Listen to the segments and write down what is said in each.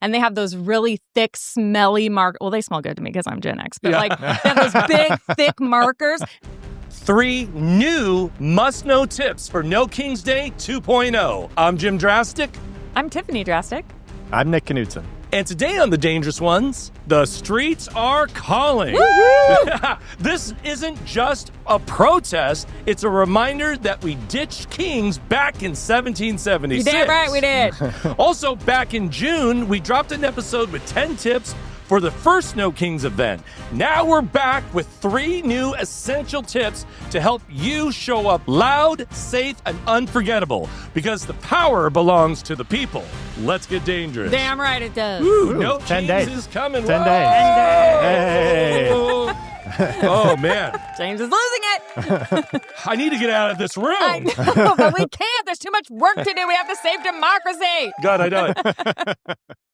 and they have those really thick, smelly markers. Well, they smell good to me because I'm Gen X, but like they have those big, thick markers. 3 new must-know tips for No King's Day 2.0. I'm Jim Drastic. I'm Tiffany Drastic. I'm Nick Knutson. And today on The Dangerous Ones, the streets are calling. This isn't just a protest. It's a reminder that we ditched kings back in 1776. You damn right we did. Also, back in June, we dropped an episode with 10 tips for the first No Kings event. Now we're back with 3 new essential tips to help you show up loud, safe, and unforgettable, because the power belongs to the people. Let's get dangerous. Damn right it does. Woo, No 10 Kings days. is coming. 10 Whoa. days. Hey. Oh, man. James is losing it. I need to get out of this room. I know, but we can't. There's too much work to do. We have to save democracy. God, I know it.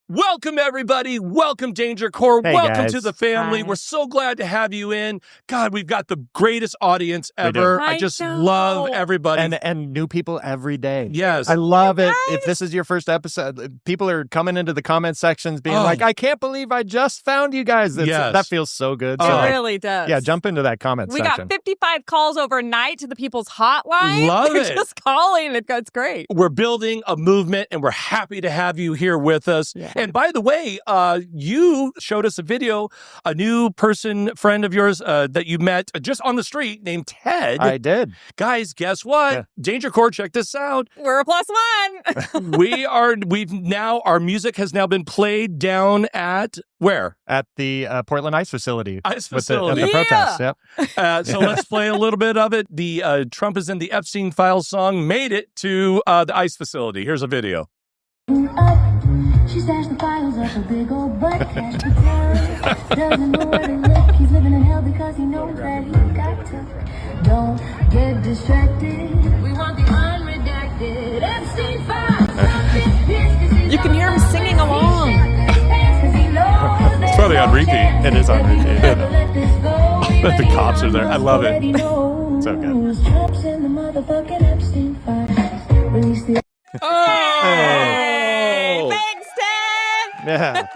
Welcome, everybody. Welcome, Danger Corps. Hey, Welcome guys. to the family. Hi. We're so glad to have you in. God, we've got the greatest audience ever. do. I I just know. love everybody. And new people every day. Yes. I love it. Guys. If this is your first episode, people are coming into the comment sections being Oh. like, I can't believe I just found you guys. Yes. That feels so good. It So, really does. yeah, jump into that comment We section. got 55 calls overnight to the people's hotline. Love They're it. just calling. It's great. We're building a movement, and we're happy to have you here with us. Yeah. And by the way, you showed us a video, a new friend of yours that you met just on the street named Ted. I did. Guys, guess what? Yeah. Danger Corps, check this out. We're a +1. Our music has now been played down at where? At the Portland Ice Facility. Ice With facility. the Yeah. protests. Yep. So let's play a little bit of it. The Trump is in the Epstein Files song made it to the ICE facility. Here's a video. She stashed the files up a big old butt cash patel. Doesn't know where to look. He's living in hell because he knows that he got to. Don't get distracted. We want the unredacted Epstein files. You can hear him singing along. It's probably on repeat. It is on repeat. The cops are there. I love it. So good. Trump's in the motherfucking Epstein files. Release the Hey, Oh! thanks, Ted. Yeah.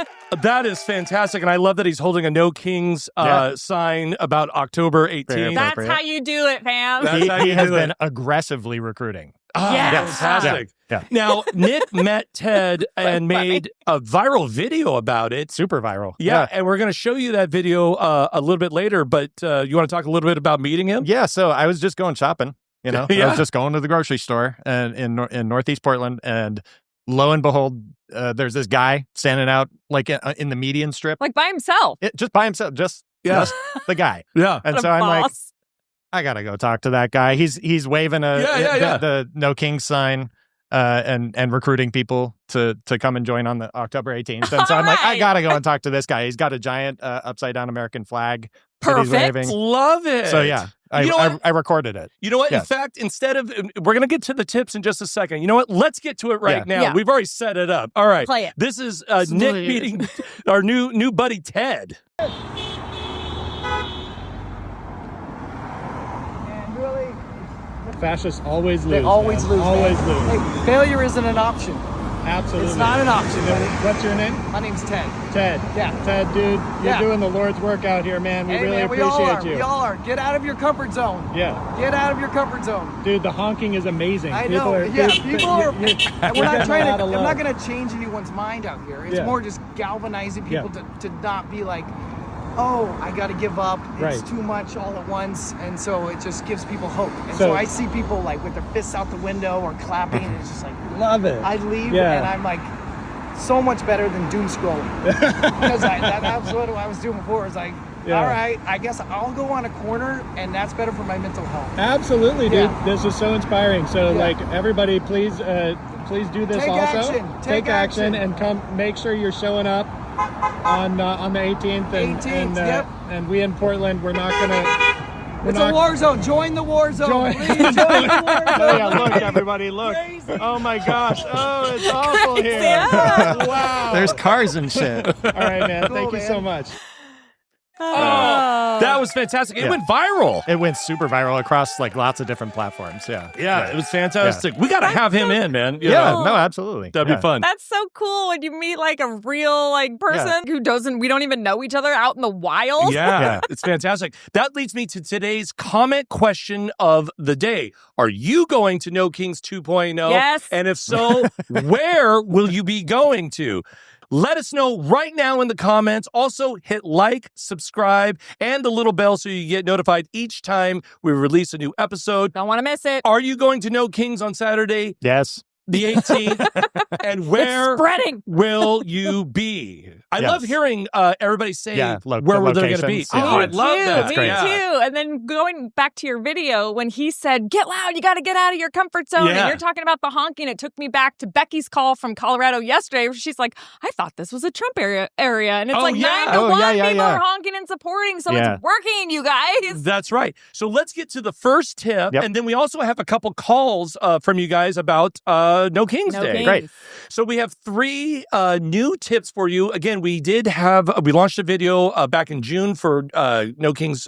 That is fantastic. And I love that he's holding a No Kings Yeah. sign about October 18th. Very That's appropriate. how you do it, fam. That's how He you has do it. been aggressively recruiting. Ah, Yes. fantastic. Yeah. Now, Nick met Ted and funny. made a viral video about it. Super viral. Yeah, and we're going to show you that video a little bit later, but you want to talk a little bit about meeting him? Yeah, so I was just going shopping, you know. Yeah. I was just going to the grocery store and in Northeast Portland, and lo and behold, there's this guy standing out like in the median strip, Like by himself. just by himself, just the guy. Yeah. And What so a I'm like, boss. I gotta go talk to that guy. He's waving the No King sign and recruiting people to come and join on the October 18th. And so I'm like, I Alright. gotta go and talk to this guy. He's got a giant upside down American flag that he's Perfect. waving. Love it. So yeah, You know what? I recorded it. You know what? Yeah. In fact, instead of, we're going to get to the tips in just a second. You know what? Let's get to it right Yeah. now. Yeah. We've already set it up. All right. Play it. This is Nick Sweet. meeting our new buddy, Ted. And really, Fascists always lose. they always man. lose. Always man. lose. Hey, failure isn't an option. Absolutely. It's not an option, buddy. What's your name? My name's Ted. Ted. Yeah. Ted, dude, you're Yeah. doing the Lord's work out here, man. We Hey, really man, we all appreciate are. you. We all are. Get out of your comfort zone. Yeah. Get out of your comfort zone. Dude, the honking is amazing. I know. People are. And we're not getting trying a lot to. of I'm not love. going to change anyone's mind out here. It's Yeah. more just galvanizing people Yeah. to not be like, oh, I got to give up. It's Right. too much all at once, and so it just gives people hope. And So- so I see people like with their fists out the window or clapping, and it's just like. Love it. I leave Yeah. and I'm like, so much better than doom scrolling. Because that was what I was doing before. It's like, Yeah. all right, I guess I'll go on a corner, and that's better for my mental health. Absolutely, dude. Yeah. This is so inspiring. So, Yeah. like, everybody, please do this Take also. action. Take action and come. Make sure you're showing up on the 18th. And 18th, yep. And we in Portland, we're not gonna. It's a war zone. Join the war zone. Join- Please join the war Oh, zone. yeah, look, everybody, look. Crazy. Oh my gosh. Oh, it's awful here. Yeah. Wow. There's cars and shit. All right, man. Cool, Thank you so man. much. Oh, that was fantastic. It went viral. It went super viral across like lots of different platforms. Yeah, it was fantastic. We got to have him in, man. You Yeah, know? no, absolutely. That'd be fun. That's so cool when you meet like a real like person who we don't even know each other out in the wild. Yeah, it's fantastic. That leads me to today's comment question of the day. Are you going to No Kings 2.0? Yes. And if so, where will you be going to? Let us know right now in the comments. Also, hit like, subscribe, and the little bell so you get notified each time we release a new episode. Don't want to miss it. Are you going to No Kings on Saturday, Yes. the 18th? And where It's spreading. will you be? I love hearing everybody say where they're going to be. locations. Yeah. Oh, I love that. Me too. And then going back to your video, when he said, get loud, you got to get out of your comfort zone. Yeah. And you're talking about the honking. It took me back to Becky's call from Colorado yesterday, where she's like, I thought this was a Trump area. And it's 9 to 1. People are honking and supporting. So it's working, you guys. That's right. So let's get to the first tip. And then we also have a couple calls from you guys about No Kings Day. Great. So we have 3 new tips for you. Again, we launched a video back in June for No Kings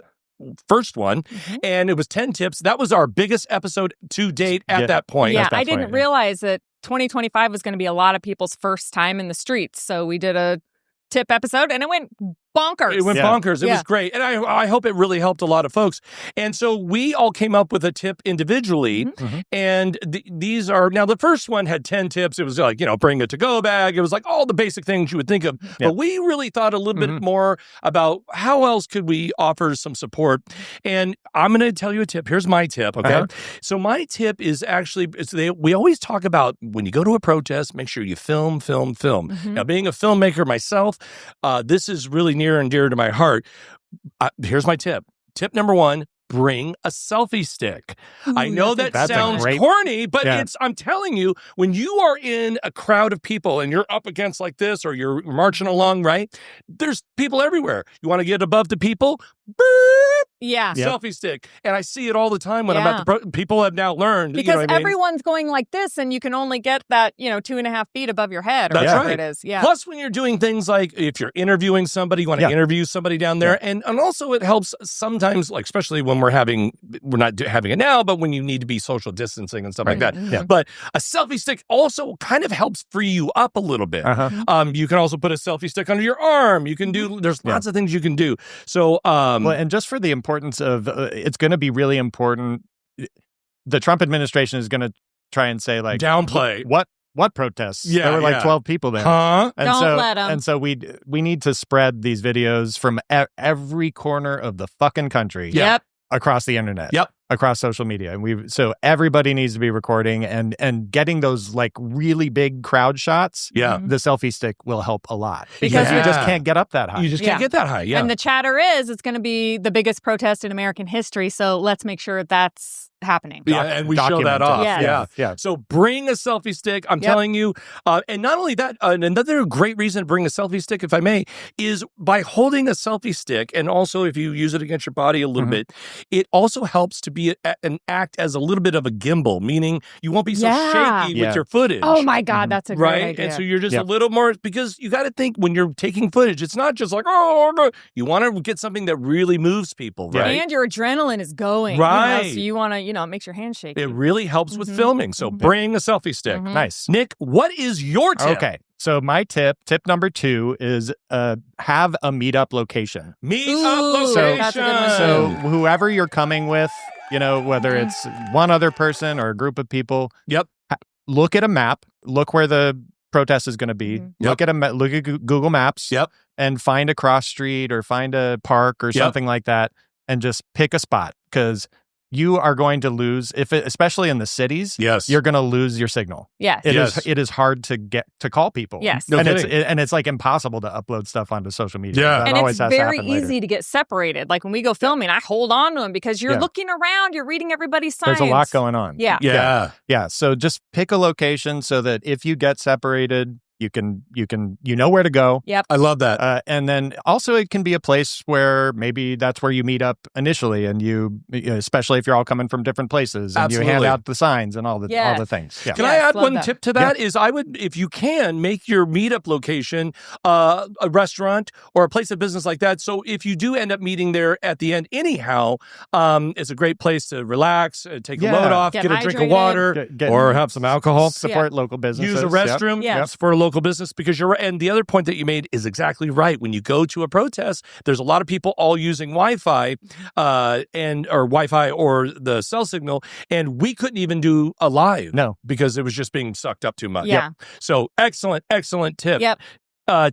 first one, and it was 10 tips. That was our biggest episode to date at that point. Yeah, I didn't realize that 2025 was going to be a lot of people's first time in the streets. So we did a tip episode, and it went bonkers. It went bonkers. It was great. And I hope it really helped a lot of folks. And so we all came up with a tip individually. And these are, now the first one had 10 tips. It was like, bring a to-go bag. It was like all the basic things you would think of. But we really thought a little bit more about how else could we offer some support. And I'm going to tell you a tip. Here's my tip, okay? So my tip is actually, we always talk about when you go to a protest, make sure you film. Now, being a filmmaker myself, this is really near and dear to my heart. Here's my tip. Tip number 1, bring a selfie stick. I know that sounds corny, but I'm telling you, when you are in a crowd of people and you're up against like this, or you're marching along, right? There's people everywhere. You want to get above the people? Selfie stick. And I see it all the time when I'm at the people have now learned. Because everyone's going like this, and you can only get that, 2.5 feet above your head, or whatever it is. Yeah. Plus, when you're doing things like if you're interviewing somebody, you want to interview somebody down there. And also it helps sometimes, like especially when we're not having it now, but when you need to be social distancing and stuff like that. But a selfie stick also kind of helps free you up a little bit. You can also put a selfie stick under your arm. You can do, there's lots of things you can do. So, well, and just for the importance of, it's going to be really important. The Trump administration is going to try and say like, downplay what protests? There were like 12 people there. And Don't let them. And so we need to spread these videos from every corner of the fucking country. Across the internet. Across social media. And so everybody needs to be recording and getting those like really big crowd shots. The selfie stick will help a lot. Because you just can't get up that high. You just can't get that high. And the chatter is it's going to be the biggest protest in American history. So let's make sure that's happening. And we show that off. So bring a selfie stick. I'm telling you. And not only that, another great reason to bring a selfie stick, if I may, is by holding a selfie stick, and also if you use it against your body a little bit, it also helps to be an act as a little bit of a gimbal, meaning you won't be so shaky with your footage. Oh my God, that's a great idea. And so you're just a little more, because you got to think when you're taking footage, it's not just like, oh, no. You want to get something that really moves people, right? And your adrenaline is going. Right. So you want to, it makes your hands shaky. It really helps with filming. So bring a selfie stick. Nice. Nick, what is your tip? Okay. So my tip number 2 is have a meetup location. Meetup location. That's a good one. So whoever you're coming with, whether it's one other person or a group of people. Look at a map. Look where the protest is going to be. Look at Google Maps. And find a cross street or find a park or something like that, and just pick a spot, because you are going to lose, especially in the cities. You're going to lose your signal. It is hard to get to call people. And it's like impossible to upload stuff onto social media. That and always it's very easy later. To get separated. Like when we go filming, I hold on to them because you're looking around, you're reading everybody's signs. There's a lot going on. Yeah. So just pick a location so that if you get separated, You know where to go. Yep. I love that. And then also it can be a place where maybe that's where you meet up initially, and especially if you're all coming from different places, and you hand out the signs and all the things. Yeah. Can I add one tip to that? Is I would, if you can, make your meetup location a restaurant or a place of business like that. So if you do end up meeting there at the end anyhow, it's a great place to relax, take a load off, get a drink of water, or have some alcohol. Support local businesses. Use a restroom for a local business, because you're right. And the other point that you made is exactly right. When you go to a protest, there's a lot of people all using Wi-Fi or Wi-Fi or the cell signal, and we couldn't even do a live because it was just being sucked up too much. Yeah. So excellent tip. Yep.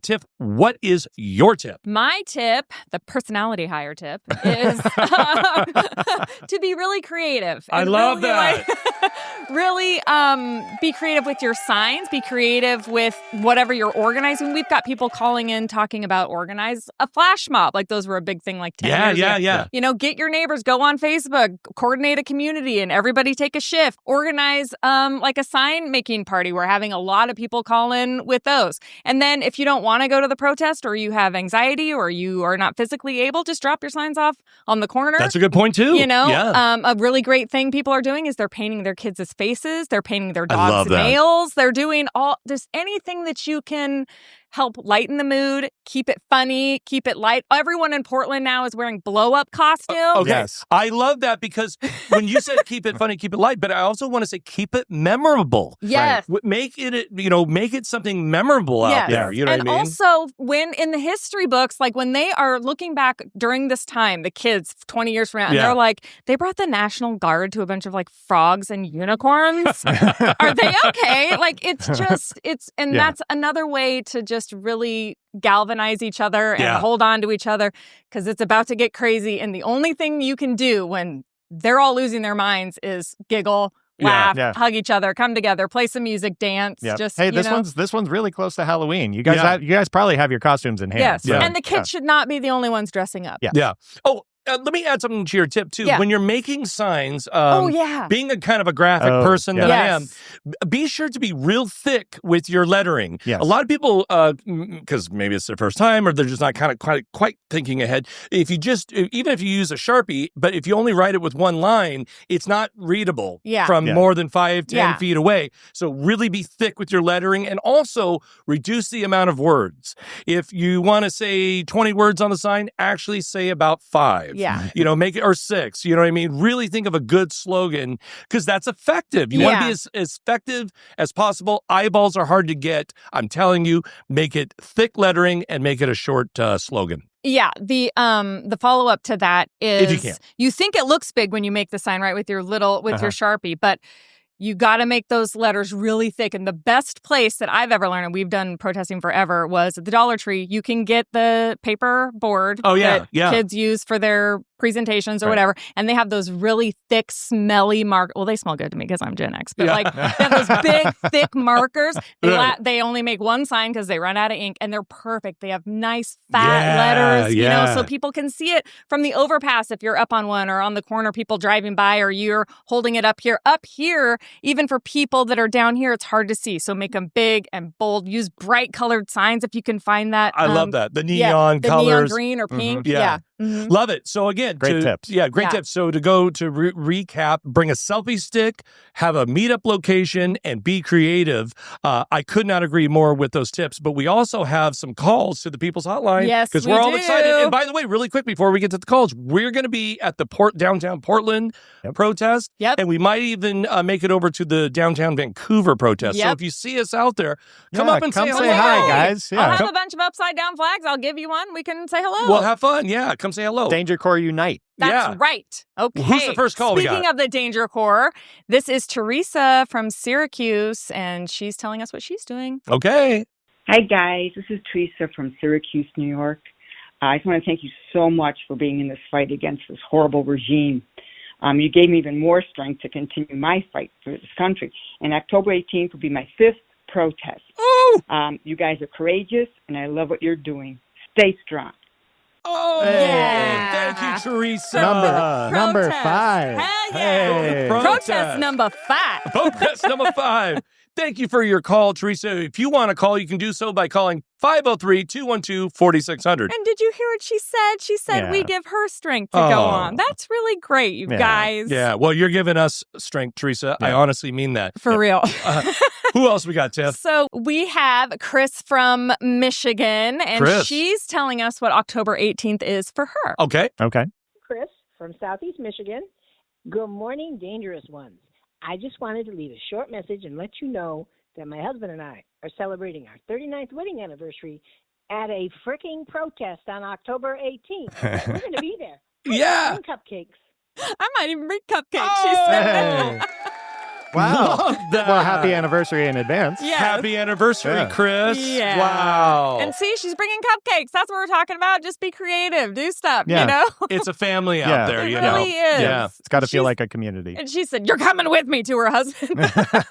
Tiff, what is your tip? My tip, the personality hire tip, is to be really creative. I love that. Really be creative with your signs. Be creative with whatever you're organizing. We've got people calling in talking about organize a flash mob. Like those were a big thing like 10 years ago. Yeah. You know, get your neighbors, go on Facebook, coordinate a community, and everybody take a shift. Organize like a sign making party. We're having a lot of people call in with those. And then if you don't want to go to the protest, or you have anxiety, or you are not physically able, just drop your signs off on the corner. That's a good point too. You know, a really great thing people are doing is they're painting their kids' faces. They're painting their dogs' nails. They're doing just anything that you can help lighten the mood, keep it funny, keep it light. Everyone in Portland now is wearing blow-up costumes. Okay. Yes. I love that, because when you said keep it funny, keep it light, but I also want to say keep it memorable. Yes. Right. Make it something memorable out there. You know what I mean? And also, when in the history books, like when they are looking back during this time, the kids 20 years from now, and they're like, they brought the National Guard to a bunch of like frogs and unicorns. Are they okay? Like, that's another way to just really galvanize each other and hold on to each other, because it's about to get crazy. And the only thing you can do when they're all losing their minds is giggle, laugh, hug each other, come together, play some music, dance. Just this one's really close to Halloween. You guys probably have your costumes in hand. Yes, so, and the kids should not be the only ones dressing up. Yeah. Oh. Let me add something to your tip, too. Yeah. When you're making signs, being a kind of a graphic person that I am, be sure to be real thick with your lettering. Yes. A lot of people, because maybe it's their first time or they're just not quite thinking ahead, even if you use a Sharpie, but if you only write it with one line, it's not readable from more than 5-10 feet away. So really be thick with your lettering, and also reduce the amount of words. If you want to say 20 words on the sign, actually say about 5. Yeah. You know, make it, or 6. You know what I mean? Really think of a good slogan, because that's effective. You want to be as effective as possible. Eyeballs are hard to get. I'm telling you, make it thick lettering and make it a short slogan. Yeah, the follow-up to that is, if you can, you think it looks big when you make the sign, right, with your your Sharpie, but you got to make those letters really thick. And the best place that I've ever learned, and we've done protesting forever, was at the Dollar Tree. You can get the paper board that kids use for their presentations or whatever, and they have those really thick, smelly well, they smell good to me because I'm Gen X, but like they have those big, thick markers. They only make one sign because they run out of ink, and they're perfect. They have nice fat letters, you know, so people can see it from the overpass if you're up on one, or on the corner, people driving by, or you're holding it up here. Up here, even for people that are down here, it's hard to see. So make them big and bold. Use bright colored signs if you can find that. I love that. The neon colors. Neon green or pink. Mm-hmm. Love it. So again, great tips. Yeah, great tips. So to recap, bring a selfie stick, have a meetup location, and be creative. I could not agree more with those tips. But we also have some calls to the People's Hotline. Yes, because we're all excited. And by the way, really quick before we get to the calls, we're going to be at the downtown Portland protest. Yep. And we might even make it over to the downtown Vancouver protest. So if you see us out there, come up and say hi, guys. Yeah. I'll have a bunch of upside down flags. I'll give you one. We can say hello. We'll have fun. Yeah. Come say hello. Danger Corps Unite. That's right. Okay. Who's the first call Speaking of the Danger Corps, this is Teresa from Syracuse, and she's telling us what she's doing. Okay. Hi, guys. This is Teresa from Syracuse, New York. I just want to thank you so much for being in this fight against this horrible regime. You gave me even more strength to continue my fight for this country. And October 18th will be my 5th protest. Ooh. You guys are courageous, and I love what you're doing. Stay strong. Oh, yeah. Thank you, Teresa. Number 5. Hell yeah. Hey. Protest number 5. Protest number 5. Thank you for your call, Teresa. If you want to call, you can do so by calling 503-212-4600. And did you hear what she said? She said we give her strength to go on. That's really great, you guys. Yeah, well, you're giving us strength, Teresa. I honestly mean that. For real. Who else we got, Tiff? So we have Chris from Michigan, and she's telling us what October 18th is for her. Okay. Chris from Southeast Michigan. Good morning, dangerous ones. I just wanted to leave a short message and let you know that my husband and I are celebrating our 39th wedding anniversary at a freaking protest on October 18th. We're going to be there. Yeah. Cupcakes. I might even bring cupcakes. She said. Wow. Love that. Well, happy anniversary in advance. Yes. Happy anniversary, Chris. Yeah. Wow. And see, she's bringing cupcakes. That's what we're talking about. Just be creative. Do stuff, Yeah. you know? It's a family out there, It you really know. is. Yeah. It's got to feel like a community. And she said, "You're coming with me," to her husband.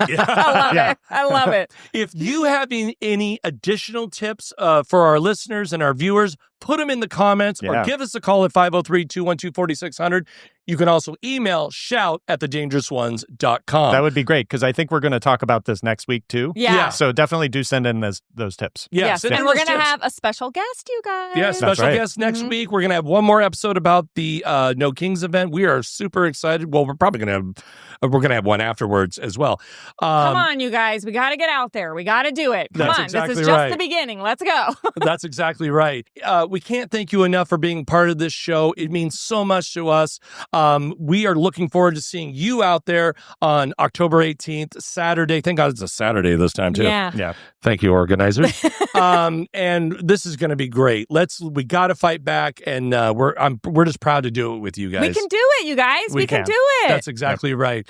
Yeah. I love it. I love it. If you have any additional tips for our listeners and our viewers, put them in the comments or give us a call at 503-212-4600. You can also email shout@thedangerousones.com. That would be great because I think we're going to talk about this next week too. Yeah. So definitely do send in those tips. Yes. And we're going to have a special guest, you guys. Yeah, special guest next week. We're going to have one more episode about the No Kings event. We are super excited. Well, we're probably going to have one afterwards as well. Come on, you guys. We got to get out there. We got to do it. Come on. Exactly this is just the beginning. Let's go. That's exactly right. We can't thank you enough for being part of this show. It means so much to us. We are looking forward to seeing you out there on October 18th, Saturday. Thank God it's a Saturday this time, too. Yeah. Thank you, organizers. And this is going to be great. We got to fight back, and we're just proud to do it with you guys. We can do it, you guys. We can do it. That's exactly right.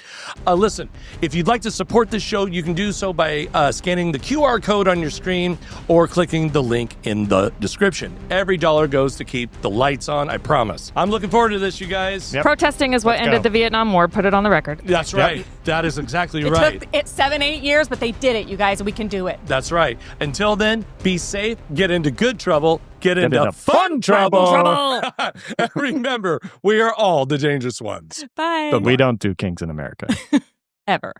Listen, if you'd like to support this show, you can do so by scanning the QR code on your screen or clicking the link in the description. Every dollar goes to keep the lights on, I promise. I'm looking forward to this, you guys. Yep. Protesting is what ended the Vietnam War. Put it on the record. That's right. That is exactly right. It took 7-8 years, but they did it, you guys. We can do it. That's right. Until then, be safe, get into good trouble, get into fun trouble. And remember, we are all the dangerous ones. Bye. But we don't do kings in America. Ever.